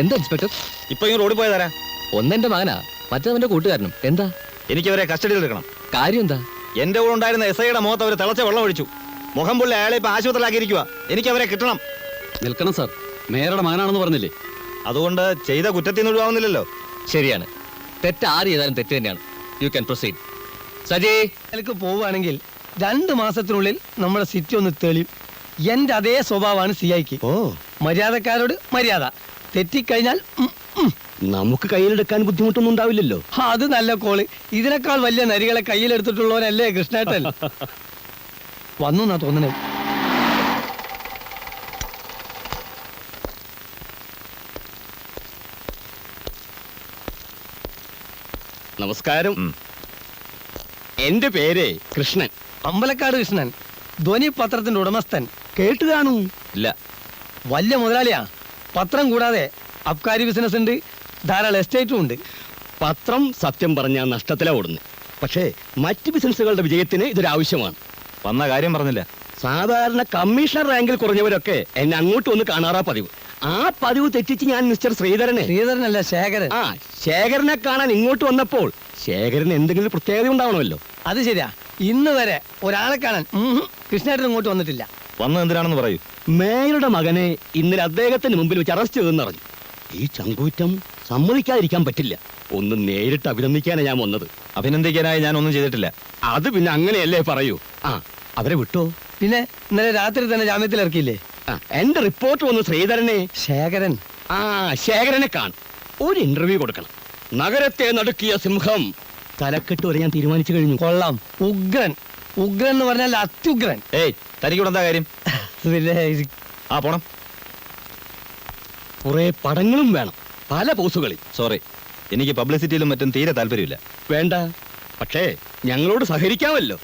എന്താ ഇൻസ്പെക്ടർ? ഇപ്പൊ ഈ റോഡിൽ പോയതാരാ? ഒന്നെന്റെ മകനാ, മറ്റവന്റെ കൂട്ടുകാരനും. എന്താ? എനിക്ക് അവരെ കസ്റ്റഡിയിൽ എടുക്കണം. കാര്യം എന്താ? എന്റെ കൂടെ ഉണ്ടായിരുന്ന SI-യുടെ മുഖത്ത് അവർ തിളച്ച വെള്ളം ഒഴിച്ചു. മുഖം പുള്ളി അയാളെ ഇപ്പൊ ആശുപത്രിയിലാക്കിയിരിക്കുക. എനിക്ക് അവരെ കിട്ടണം. നിൽക്കണം സാർ, മേയറുടെ മകനാണെന്ന് പറഞ്ഞില്ലേ? അതുകൊണ്ട് ചെയ്ത കുറ്റത്തിൽ നിന്ന് ഒഴിവാകുന്നില്ലല്ലോ. ശരിയാണ്, തെറ്റ് ആര് ചെയ്താലും തെറ്റ് തന്നെയാണ്. You can proceed. സജി, എനിക്ക് പോവുകയാണെങ്കിൽ 2 മാസത്തിനുള്ളിൽ നമ്മുടെ സിറ്റി ഒന്ന് തെളിയും. എന്റെ അതേ സ്വഭാവമാണ് CIക്ക്. മര്യാദക്കാരോട് മര്യാദ, തെറ്റിക്കഴിഞ്ഞാൽ നമുക്ക് കയ്യിലെടുക്കാൻ ബുദ്ധിമുട്ടൊന്നും ഉണ്ടാവില്ലല്ലോ. അത് നല്ല കോള്. ഇതിനേക്കാൾ വലിയ നരികളെ കയ്യിലെടുത്തിട്ടുള്ളവനല്ലേ കൃഷ്ണേട്ടൻ. വന്നു എന്നാ തോന്നണേ. നമസ്കാരം. എന്റെ പേര് കൃഷ്ണൻ, അമ്പലക്കാട് കൃഷ്ണൻ, ധ്വനി പത്രത്തിന്റെ ഉടമസ്ഥൻ. കേട്ട് കാണൂ? ഇല്ല. വലിയ മുതലാളിയാ. പത്രം കൂടാതെ അബ്കാരി ബിസിനസ് ഉണ്ട്, ധാരാളം എസ്റ്റേറ്റും ഉണ്ട്. പത്രം സത്യം പറഞ്ഞ നഷ്ടത്തിലാ ഓടുന്നു. പക്ഷേ മറ്റ് ബിസിനസ്സുകളുടെ വിജയത്തിന് ഇതൊരു ആവശ്യമാണ്. വന്ന കാര്യം പറഞ്ഞില്ല. സാധാരണ കമ്മീഷണർ റാങ്കിൽ കുറഞ്ഞവരൊക്കെ എന്നെ അങ്ങോട്ട് വന്ന് കാണാറാ പതിവ്. ആ പതിവ് തെറ്റിച്ച് ഞാൻ മിസ്റ്റർ ശ്രീധരനല്ല, ശേഖരൻ. ശേഖരനെ കാണാൻ ഇങ്ങോട്ട് വന്നപ്പോൾ ശേഖരൻ എന്തെങ്കിലും പ്രത്യേകത ഉണ്ടാവണമല്ലോ. അത് ശരിയാ. ഇന്ന് വരെ ഒരാളെ കാണാൻ കൃഷ്ണേട്ടൻ ഇങ്ങോട്ട് വന്നിട്ടില്ല. വന്നത് എന്തിനാണെന്ന് പറയൂ. മേയറുടെ മകനെ ഇന്നലെ അദ്ദേഹത്തിന് മുമ്പിൽ വെച്ച് അറസ്റ്റ് ചെയ്തെന്നറിഞ്ഞു. ഈ ചങ്കൂറ്റം സമ്മതിക്കാതിരിക്കാൻ പറ്റില്ല. ഒന്ന് നേരിട്ട് അഭിനന്ദിക്കാനാണ് ഞാൻ വന്നത്. അഭിനന്ദിക്കാനായി ഞാൻ ഒന്നും ചെയ്തിട്ടില്ല. അത് പിന്നെ അങ്ങനെയല്ലേ പറയൂ. അവരെ വിട്ടോ? പിന്നെ ഇന്നലെ രാത്രി തന്നെ ജാമ്യത്തിൽ ഇറക്കിയില്ലേ? എന്റെ റിപ്പോർട്ട് വന്നു ശ്രീധരനെ. ശേഖരൻ. ശേഖരനെ കാണും. ഒരു ഇന്റർവ്യൂ കൊടുക്കണം. നഗരത്തെ നടുക്കിയ സിംഹം. തലക്കെട്ട് വരെ ഞാൻ തീരുമാനിച്ചു കഴിഞ്ഞു. കൊള്ളാം. ഉഗ്രൻ. ഉഗ്രൻ എന്ന് പറഞ്ഞാൽ അത്യുഗ്രൻ. തനിക്കൂടെ എന്താ കാര്യം? പോണം. കുറെ പടങ്ങളും വേണം, പല പോസുകളിൽ. സോറി, എനിക്ക് പബ്ലിസിറ്റിയിലും മറ്റും തീരെ താല്പര്യമില്ല. വേണ്ട, പക്ഷേ ഞങ്ങളോട് സഹകരിക്കാമല്ലോ.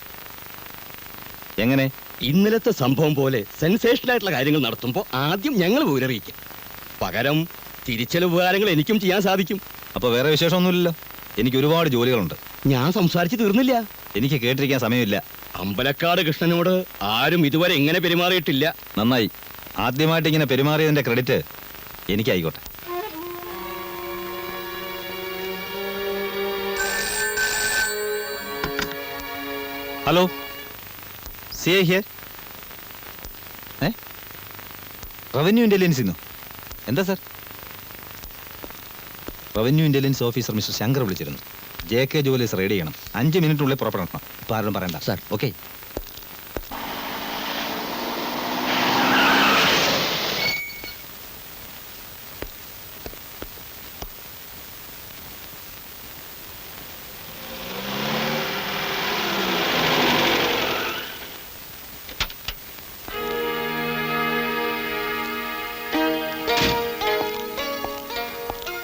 എങ്ങനെ? ഇന്നലത്തെ സംഭവം പോലെ സെൻസേഷണൽ ആയിട്ടുള്ള കാര്യങ്ങൾ നടത്തുമ്പോൾ ആദ്യം ഞങ്ങൾ വിവരറിയിക്കും. പകരം തിരിച്ചൽ ഉപകാരങ്ങൾ എനിക്കും ചെയ്യാൻ സാധിക്കും. അപ്പൊ വേറെ വിശേഷമൊന്നുമില്ലല്ലോ. എനിക്ക് ഒരുപാട് ജോലികളുണ്ട്. ഞാൻ സംസാരിച്ചു തീർന്നില്ല. എനിക്ക് കേട്ടിരിക്കാൻ സമയമില്ല. അമ്പലക്കാട് കൃഷ്ണനോട് ആരും ഇതുവരെ ഇങ്ങനെ പെരുമാറിയിട്ടില്ല. നന്നായി. ആദ്യമായിട്ട് ഇങ്ങനെ പെരുമാറിയതിന്റെ ക്രെഡിറ്റ് എനിക്കായിക്കോട്ടെ. Hello, CI here. Revenue intelligence ഇന്നോ? എന്താ sir? Revenue intelligence officer mister Shankar വിളിച്ചിരുന്നു. JK ജുവലേഴ്സ് റെയ്ഡ് ചെയ്യണം. 5 മിനിറ്റിനുള്ളിൽ പുറപ്പെടണം. ഇപ്പം ആരും പറയണ്ട sir. Okay.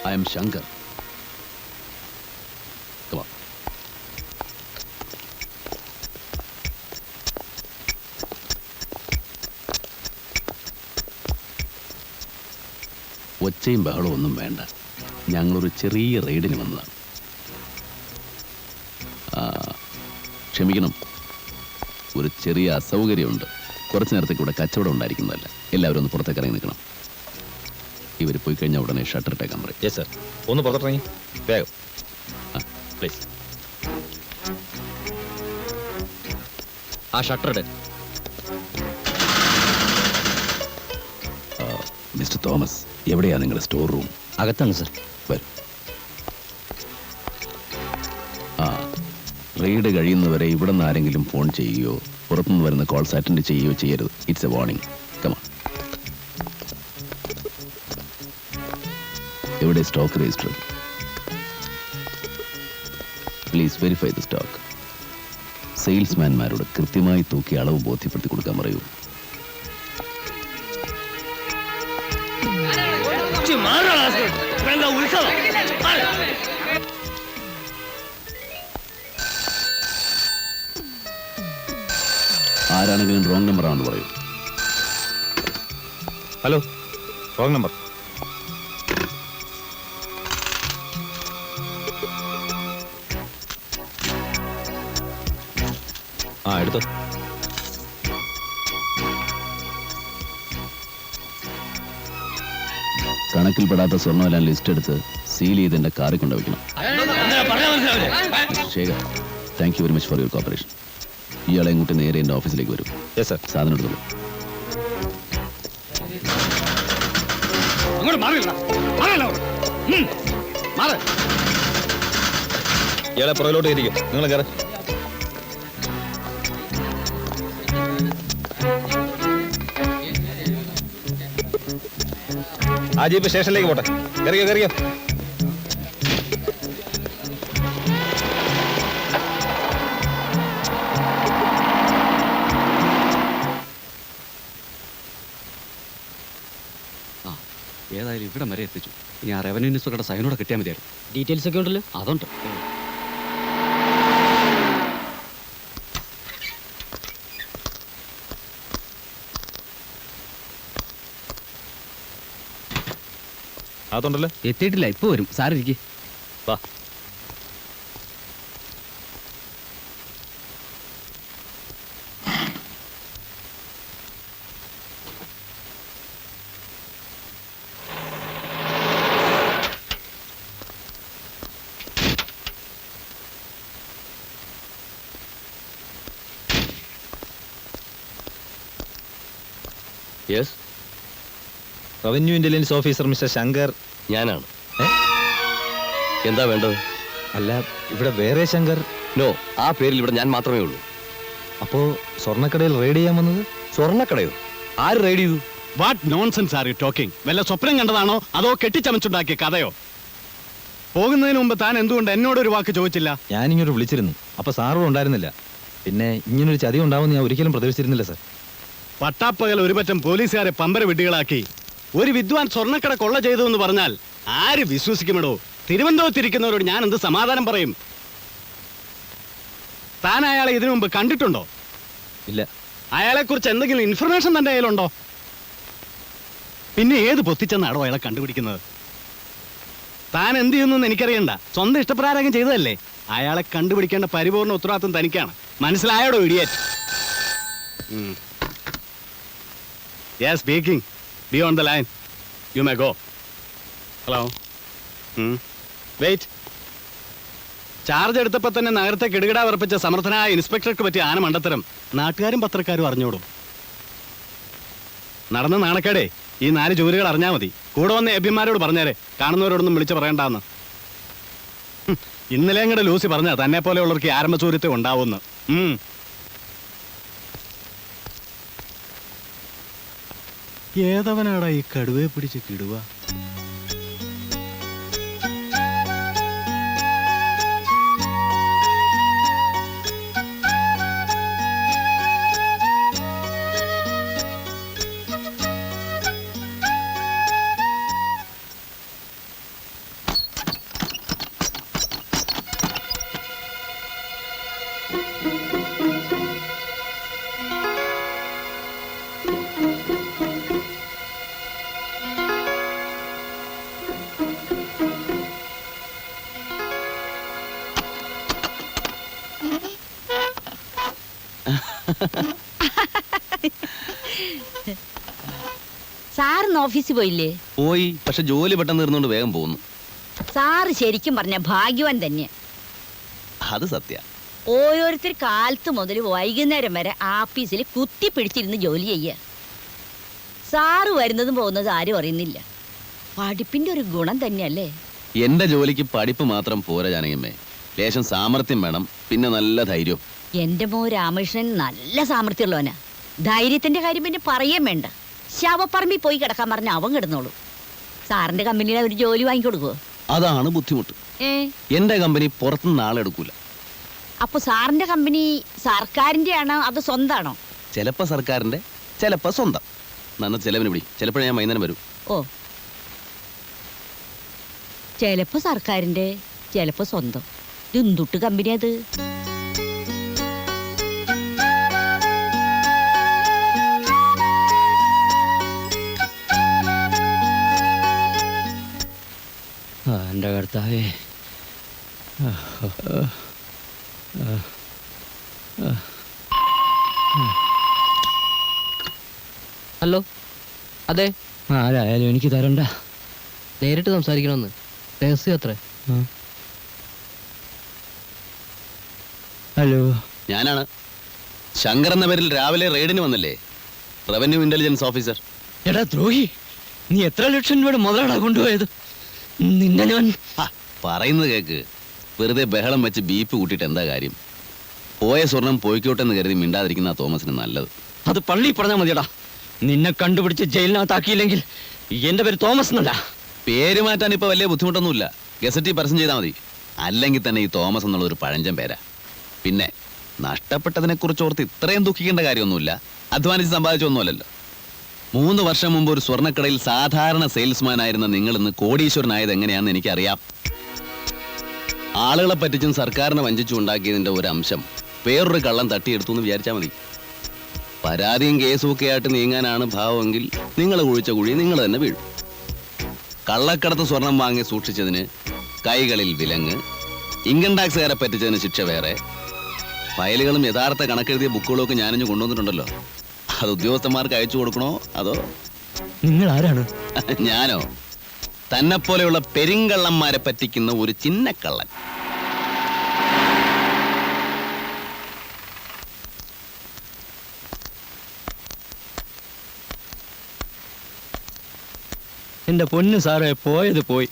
I am Shankar. Come on. ഒച്ചയും ബഹളവും ഒന്നും വേണ്ട. ഞങ്ങളൊരു ചെറിയ റെയ്ഡിന് വന്നതാണ്. ക്ഷമിക്കണം, ഒരു ചെറിയ അസൗകര്യമുണ്ട്. കുറച്ച് നേരത്തേക്ക് ഇവിടെ കച്ചവടം ഉണ്ടായിരിക്കുന്നതല്ല. എല്ലാവരും ഒന്ന് പുറത്തേക്ക് ഇറങ്ങി നിൽക്കണം. ഇവർ പോയി കഴിഞ്ഞാൽ ഉടനെ ഷട്ടർ ഇട്ടേക്കാൻ പറയും. Yes sir. ഒന്ന് പുറത്തിറങ്ങി വേഗം പ്ലീസ്. ആ ഷട്ടർ ഇട്. മിസ്റ്റർ തോമസ്, എവിടെയാണ് നിങ്ങളുടെ സ്റ്റോർ റൂം? അകത്താണ് സർ. വരും. റെയ്ഡ് കഴിയുന്നവരെ ഇവിടെ നിന്ന് ആരെങ്കിലും ഫോൺ ചെയ്യുകയോ പുറത്തുനിന്ന് വരുന്ന കോൾസ് അറ്റൻഡ് ചെയ്യുകയോ ചെയ്യരുത്. It's a warning. കമാ. എവിടെ stock register? Please verify the stock. സെയിൽസ്മാൻമാരോട് കൃത്യമായി തൂക്കി അളവ് ബോധ്യപ്പെടുത്തി കൊടുക്കാൻ പറയൂ. ആരാണെങ്കിലും റോങ് നമ്പർ ആണെന്ന് പറയൂ. Hello, wrong number. എടുത്തോ. കണക്കിൽപ്പെടാത്ത സ്വർണ്ണമെല്ലാം ലിസ്റ്റ് എടുത്ത് സീൽ ചെയ്ത് എൻ്റെ കാറിൽ കൊണ്ടുവയ്ക്കണം. Shekhar, thank you very much for your cooperation. ഇയാളെ ഇങ്ങോട്ട് നേരെ എൻ്റെ ഓഫീസിലേക്ക് വരും. Yes sir. സാധനം എടുത്തോളൂ. ഇയാളെ പുറകിലോട്ട് ഇരിക്കും. നിങ്ങൾ കയറി. ആ ജീപ്പ് സ്റ്റേഷനിലേക്ക് പോട്ടെ. കയറിയോ കയറിയോ. ഏതായാലും ഇവിടെ വരെ എത്തിച്ചു. ഇനി ആ റവന്യൂ ഇൻസ്പെക്ടറുടെ സൈനോടെ കിട്ടിയാൽ മതിയായിരുന്നു. ഡീറ്റെയിൽസ് ഒക്കെ ഉണ്ടല്ലോ. അതുണ്ട്. അതുണ്ടല്ലോ. എത്തിയിട്ടില്ല, ഇപ്പൊ വരും. സാറിരിക്കേ. വാ. Yes, revenue intelligence officer mister Shankar. ഞാനാണ്. എന്താ വേണ്ടത്? അല്ല, ഇവിടെ വേറെ ശങ്കർ. നോ, ആ പേരിൽ ഇവിടെ ഞാൻ മാത്രമേ ഉള്ളൂ. അപ്പോ സ്വർണ്ണക്കടയിൽ റെയ്ഡ് ചെയ്യാൻ വന്നത്? സ്വർണ്ണക്കടയോ? ആര് റെയ്ഡ് ചെയ്തു? What nonsense are you talking? വല്ല സ്വപ്നം കണ്ടതാണോ അതോ കെട്ടിച്ചമച്ചുണ്ടാക്കിയ കഥയോ? പോകുന്നതിന് മുമ്പ് താൻ എന്തുകൊണ്ട് എന്നോടൊരു വാക്ക് ചോദിച്ചില്ല? ഞാനിങ്ങോട്ട് വിളിച്ചിരുന്നു. അപ്പൊ സാറും ഉണ്ടായിരുന്നില്ല. പിന്നെ ഇങ്ങനൊരു ചതി ഉണ്ടാവുമെന്ന് ഞാൻ ഒരിക്കലും പ്രതീക്ഷിച്ചിരുന്നില്ല സർ. പട്ടാപ്പകൽ ഒരു പറ്റം പോലീസുകാരെ പമ്പര വിഡ്ഢികളാക്കി ഒരു വിദ്വാൻ സ്വർണ്ണക്കട കൊള്ള ചെയ്തു എന്ന് പറഞ്ഞാൽ ആര് വിശ്വസിക്കുമെടോ? തിരുവനന്തപുരത്തിരിക്കുന്നവരോട് ഞാൻ എന്ത് സമാധാനം പറയും? താൻ അയാളെ ഇതിനു മുമ്പ് കണ്ടിട്ടുണ്ടോ? ഇല്ല. അയാളെ കുറിച്ച് എന്തെങ്കിലും ഇൻഫർമേഷൻ തന്റെ കയ്യിലുണ്ടോ? പിന്നെ ഏത് പൊത്തിച്ചെന്നാടോ അയാളെ കണ്ടുപിടിക്കുന്നത്? താൻ എന്ത് ചെയ്യുന്നു എനിക്കറിയണ്ട. സ്വന്തം ഇഷ്ടപ്രകാരം ചെയ്തതല്ലേ. അയാളെ കണ്ടുപിടിക്കേണ്ട പരിപൂർണ്ണ ഉത്തരവാദിത്വം തനിക്കാണ്. മനസ്സിലായോടോ idiot? Yes, speaking. Be on the line. You may go. Hello. Wait. Charge എടുത്തപ്പോൾ തന്നെ നഗരത്തെ കിടുകിടാ ഉറപ്പിച്ച സമർത്ഥനായ ഇൻസ്പെക്ടർക്ക് പറ്റിയ ആന മണ്ടത്തരം നാട്ടുകാരും പത്രക്കാരും അറിഞ്ഞോടും. നടന്ന നാണക്കേടേ ഈ 4 ജോലികൾ അറിഞ്ഞാൽ മതി. കൂടെ വന്ന എബിമാരോട് പറഞ്ഞേരെ, കാണുന്നവരോടൊന്നും വിളിച്ച് പറയണ്ടെന്ന്. ഇന്നലെ അങ്ങടെ ലൂസി പറഞ്ഞ തന്നെ പോലെയുള്ളവർക്ക് ആരംഭസൂര്യത്തെ ഉണ്ടാവുമെന്ന്. ഏതവനാടാ ഈ കടുവയെ പിടിച്ച് കിടുവ? സാറിന്ന് ഓഫീസിൽ പോയില്ലേ? പോയി, പക്ഷെ ജോലി പെട്ടെന്ന് തീർന്നുകൊണ്ട് വേഗം പോകുന്നു. സാറ് ശരിക്കും പറഞ്ഞ ഭാഗ്യവാൻ തന്നെ. അത് സത്യ. ഓരോരുത്തർ കാലത്ത് മുതൽ വൈകുന്നേരം വരെ ആഫീസിൽ കുത്തി പിടിച്ചിരുന്ന് ജോലി ചെയ്യുക. സാറ് വരുന്നതും പോകുന്നതും ആരും അറിയുന്നില്ല. പഠിപ്പിന്റെ ഒരു ഗുണം തന്നെയല്ലേ? എന്റെ ജോലിക്ക് പഠിപ്പ് മാത്രം പോരാ ജാനകിയമ്മേ. ലേശം സാമർത്ഥ്യം വേണം, പിന്നെ നല്ല ധൈര്യം. എന്റെ മോ രാമകൃഷ്ണൻ നല്ല സാമർത്ഥ്യമുള്ളവനാ. ധൈര്യത്തിന്റെ കാര്യം പിന്നെ പറയാൻ വേണ്ട. ശവപ്പറമ്പിൽ പോയി കിടക്കാൻ പറഞ്ഞ അവൻ കിടന്നോളൂ. സാറിന്റെ കമ്പനിയിൽ ഒരു ജോലി വാങ്ങിക്കൊടുക്കുവോ? അതാണ് ബുദ്ധിമുട്ട്. എന്റെ കമ്പനി പുറത്തുനിന്ന് ആളെടുക്കൂല. അപ്പൊ സാറിന്റെ കമ്പനി സർക്കാരിന്റെ ആണോ അതോ സ്വന്താണോ? ചിലപ്പോ സർക്കാരിന്റെ, ചിലപ്പോ സ്വന്തം. നന്ന ചെലവിന് പിടി. ചിലപ്പോഴേ ഞാൻ വൈകുന്നേരം വരും. ഓ, ചിലപ്പോ സർക്കാരിന്റെ, ചിലപ്പോ സ്വന്തം. എന്തുട്ട് കമ്പനി അത്? എന്റെ കർത്താവേ. ഹലോ, അതെ. ആരായാലും എനിക്ക് തരണ്ട. നേരിട്ട് സംസാരിക്കണമെന്ന് രഹസ്യം അത്ര. ഹലോ, ഞാനാണ് ശങ്കർ എന്ന പേരിൽ രാവിലെ റെയ്ഡിന് വന്നില്ലേ, റവന്യൂ ഇന്റലിജൻസ് ഓഫീസർ. എടാ ദ്രോഹി, നീ എത്ര ലക്ഷം രൂപയുടെ മുതലാടാ കൊണ്ടുപോയത്? നിന്നെ ഞാൻ പറയുന്നത് കേക്ക്. വെറുതെ ബഹളം വെച്ച് ബീപ്പ് കൂട്ടിയിട്ട് എന്താ കാര്യം? പോയ സ്വർണം പോയിക്കോട്ടെ എന്ന് കരുതി മിണ്ടാതിരിക്കുന്ന തോമസിന് നല്ലത്. അത് പള്ളി പറഞ്ഞാൽ മതിയടാ. നിന്നെ കണ്ടുപിടിച്ച് ജയിലിനകത്താക്കിയില്ലെങ്കിൽ എന്റെ പേര് തോമസ് എന്നല്ല. പേര് മാറ്റാൻ ഇപ്പൊ വലിയ ബുദ്ധിമുട്ടൊന്നുമില്ല. ഗസറ്റിൽ പരസ്യം ചെയ്താൽ മതി. അല്ലെങ്കിൽ തന്നെ ഈ തോമസ് എന്നുള്ള ഒരു പഴഞ്ചൻ പേരാ. പിന്നെ നഷ്ടപ്പെട്ടതിനെ കുറിച്ച് ഓർത്ത് ഇത്രയും ദുഃഖിക്കേണ്ട കാര്യമൊന്നുമില്ല. അധ്വാനിച്ച് സമ്പാദിച്ചൊന്നുമല്ലല്ലോ. 3 വർഷം മുമ്പ് ഒരു സ്വർണ്ണക്കടയിൽ സാധാരണ സെയിൽസ്മാൻ ആയിരുന്ന നിങ്ങൾ ഇന്ന് കോടീശ്വരനായത് എങ്ങനെയാണെന്ന് എനിക്കറിയാം. ആളുകളെ പറ്റിച്ചും സർക്കാരിനെ വഞ്ചിച്ചും ഉണ്ടാക്കിയതിന്റെ ഒരു അംശം വേറൊരു കള്ളം തട്ടിയെടുത്തു എന്ന് വിചാരിച്ചാൽ മതി. പരാതിയും കേസും ഒക്കെ ആയിട്ട് നീങ്ങാനാണ് ഭാവമെങ്കിൽ നിങ്ങൾ കുഴിച്ച കുഴി നിങ്ങൾ തന്നെ വീഴും. കള്ളക്കടത്ത് സ്വർണം വാങ്ങി സൂക്ഷിച്ചതിന് കൈകളിൽ വിലങ്ങ്, ഇൻകം ടാക്സുകാരെ പറ്റിച്ചതിന് ശിക്ഷ വേറെ. ഫയലുകളും യഥാർത്ഥ കണക്കെഴുതിയ ബുക്കുകളും ഒക്കെ ഞാനിഞ്ഞ് കൊണ്ടുവന്നിട്ടുണ്ടല്ലോ. അത് ഉദ്യോഗസ്ഥന്മാർക്ക് അയച്ചു കൊടുക്കണോ അതോ? നിങ്ങൾ ആരാണ്? ഞാനോ? തന്നെപ്പോലെയുള്ള പെരിങ്കള്ളന്മാരെ പറ്റിക്കുന്ന ഒരു ചിന്നക്കള്ളൻ. എന്റെ പൊന്നു സാറേ, പോയത് പോയി.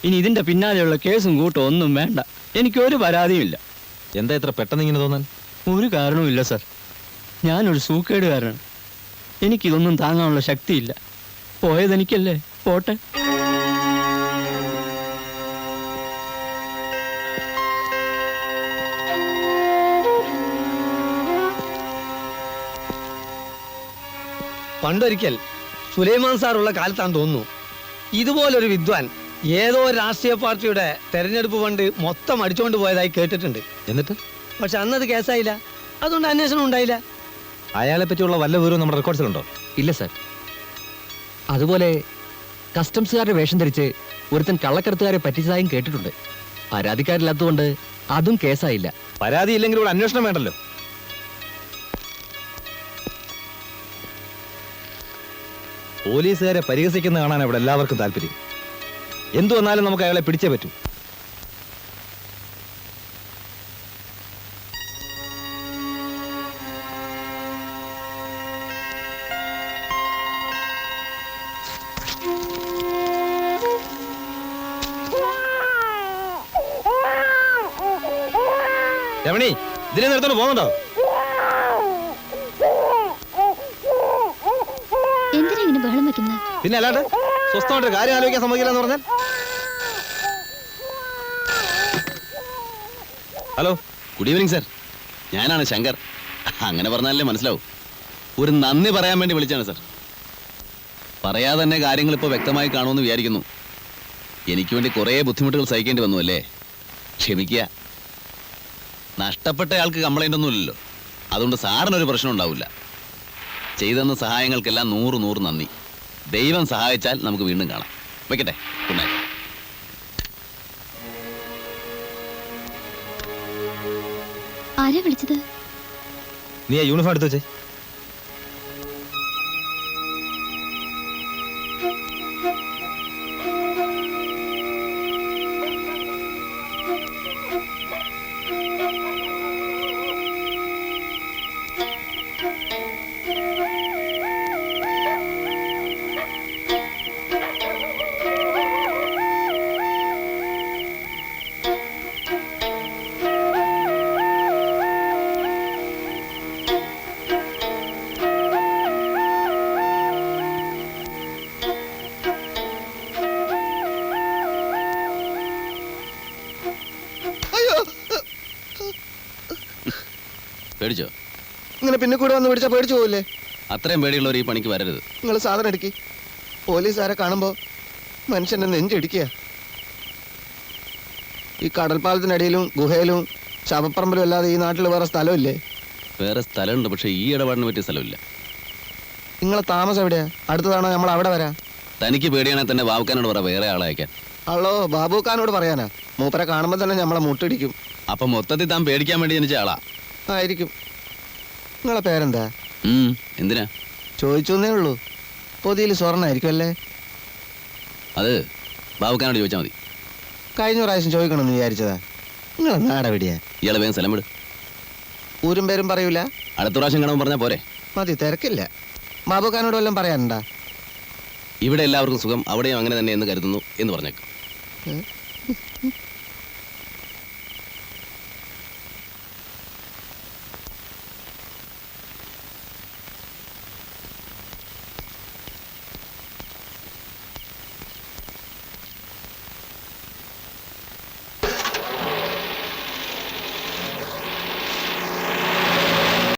ഇനി ഇതിന്റെ പിന്നാലെയുള്ള കേസും കൂട്ടും ഒന്നും വേണ്ട. എനിക്കൊരു പരാതിയുമില്ല. എന്താ ഇത്ര പെട്ടെന്ന് ഇങ്ങനെ തോന്നാൻ? ഒരു കാരണവുമില്ല സാർ. ഞാനൊരു സൂക്കേടുകാരനാണ്. എനിക്കിതൊന്നും താങ്ങാനുള്ള ശക്തിയില്ല. പോയതെനിക്കല്ലേ, പോട്ടെ. പണ്ടൊരിക്കൽ സുലൈമാൻ സാറുള്ള കാലത്താന്ന് തോന്നുന്നു, ഇതുപോലൊരു വിദ്വാൻ ഏതോ രാഷ്ട്രീയ പാർട്ടിയുടെ തെരഞ്ഞെടുപ്പ് ഫണ്ട് മൊത്തം അടിച്ചുകൊണ്ട് പോയതായി കേട്ടിട്ടുണ്ട്. എന്നിട്ട് പക്ഷെ അന്നത് കേസായില്ല. അതുകൊണ്ട് അന്വേഷണം ഉണ്ടായില്ല. അയാളെ പറ്റിയുള്ള വല്ല വിവരവും നമ്മുടെ റെക്കോർഡ്സിലുണ്ടോ? ഇല്ല സാർ. അതുപോലെ കസ്റ്റംസുകാരുടെ വേഷം ധരിച്ച് ഒരുത്തൻ കള്ളക്കടത്തുകാരെ പറ്റിച്ചതായും കേട്ടിട്ടുണ്ട്. പരാതിക്കാരില്ലാത്തതുകൊണ്ട് അതും കേസായില്ല. പരാതി ഇല്ലെങ്കിൽ ഇവിടെ അന്വേഷണം വേണ്ടല്ലോ. പോലീസുകാരെ പരിഹസിക്കുന്ന കാണാൻ ഇവിടെ എല്ലാവർക്കും താല്പര്യം. എന്തു വന്നാലും നമുക്ക് അയാളെ പിടിച്ചേ പറ്റൂ. രമണി, ഇതിനെ നിർത്തോണ്ട് പോകുന്നുണ്ടോ? എന്തിനാ ഇങ്ങനെ ബഹളം വെക്കുന്നത്? പിന്നെ അല്ലാണ്ട് സ്വസ്ഥമായിട്ട് കാര്യം ആലോചിക്കാൻ സമ്മതിക്കില്ല എന്ന് പറഞ്ഞാൽ? Hello, good evening sir. ഞാനാണ് ശങ്കർ. അങ്ങനെ പറഞ്ഞാലേ മനസ്സിലാവും. ഒരു നന്ദി പറയാൻ വേണ്ടി വിളിച്ചാണ് സർ. പറയാതെ തന്നെ കാര്യങ്ങൾ ഇപ്പോൾ വ്യക്തമായി കാണുമെന്ന് വിചാരിക്കുന്നു. എനിക്ക് വേണ്ടി കുറേ ബുദ്ധിമുട്ടുകൾ സഹിക്കേണ്ടി വന്നു അല്ലേ? ക്ഷമിക്കുക. നഷ്ടപ്പെട്ടയാൾക്ക് കംപ്ലൈൻ്റ് ഒന്നുമില്ലല്ലോ. അതുകൊണ്ട് സാറിനൊരു പ്രശ്നം ഉണ്ടാവില്ല. ചെയ്തെന്ന സഹായങ്ങൾക്കെല്ലാം 100 നന്ദി. ദൈവം സഹായിച്ചാൽ നമുക്ക് വീണ്ടും കാണാം. വെക്കട്ടെ. Good night. ആരാ വിളിച്ചത്? നീ ആ യൂണിഫോം എടുത്ത് വെച്ചേ. പേടിച്ചോ? ഇങ്ങനെ പിന്നെ കൂടെ വന്ന് പിടിച്ചാൽ പേടിച്ചു പോകില്ലേ? അത്രയും പേടിയുള്ളവർ ഈ പണിക്ക് വരരുത്. നിങ്ങൾ സാധനം എടുക്കി. പോലീസുകാരെ കാണുമ്പോൾ മനുഷ്യന്റെ നെഞ്ചിടിക്കുക. ഈ കടൽപ്പാലത്തിനടിയിലും ഗുഹയിലും ശവപ്പറമ്പിലും അല്ലാതെ ഈ നാട്ടിൽ വേറെ സ്ഥലമില്ലേ? വേറെ സ്ഥലമുണ്ട്, പക്ഷെ ഈ ഇടപാടിന് പറ്റിയ സ്ഥലമില്ല. നിങ്ങളെ താമസം എവിടെയാ? അടുത്തതാണോ നമ്മൾ അവിടെ വരാം? തനിക്ക് പേടിയാണെങ്കിൽ തന്നെ ബാബുക്കാനോട് പറ വേറെ ആളെ അയക്കാൻ. അല്ലോ, ബാബുക്കാനോട് പറയാനാ? മൂപ്പരെ കാണുമ്പോൾ തന്നെ നമ്മളെ മുട്ടിടിക്കും. അപ്പൊ മൊത്തത്തിൽ താൻ പേടിക്കാൻ വേണ്ടി ജനിച്ച ആളാ ആയിരിക്കും. നിങ്ങളെ പേരെന്താ? എന്തിനാ ചോദിച്ചേ ഉള്ളൂ. പൊതിയിൽ സ്വർണ്ണായിരിക്കും അല്ലേ? അത് ബാബുക്കാനോട് ചോദിച്ചാൽ മതി. കഴിഞ്ഞ പ്രാവശ്യം ചോദിക്കണമെന്ന് വിചാരിച്ചതാ. നിങ്ങളെ നാടെവിടെയാ? ഇയാളെ വേഗം സ്ഥലം വിട്. ഊരും പേരും പറയൂല? അടുത്ത പ്രാവശ്യം കാണുമ്പോൾ പറഞ്ഞാൽ പോരെ. മതി, തിരക്കില്ല. ബാബുക്കാനോട് വല്ലതും പറയാനുണ്ടാ? ഇവിടെ എല്ലാവർക്കും സുഖം, അവിടെയും അങ്ങനെ തന്നെ എന്ന് കരുതുന്നു എന്ന് പറഞ്ഞേക്കും.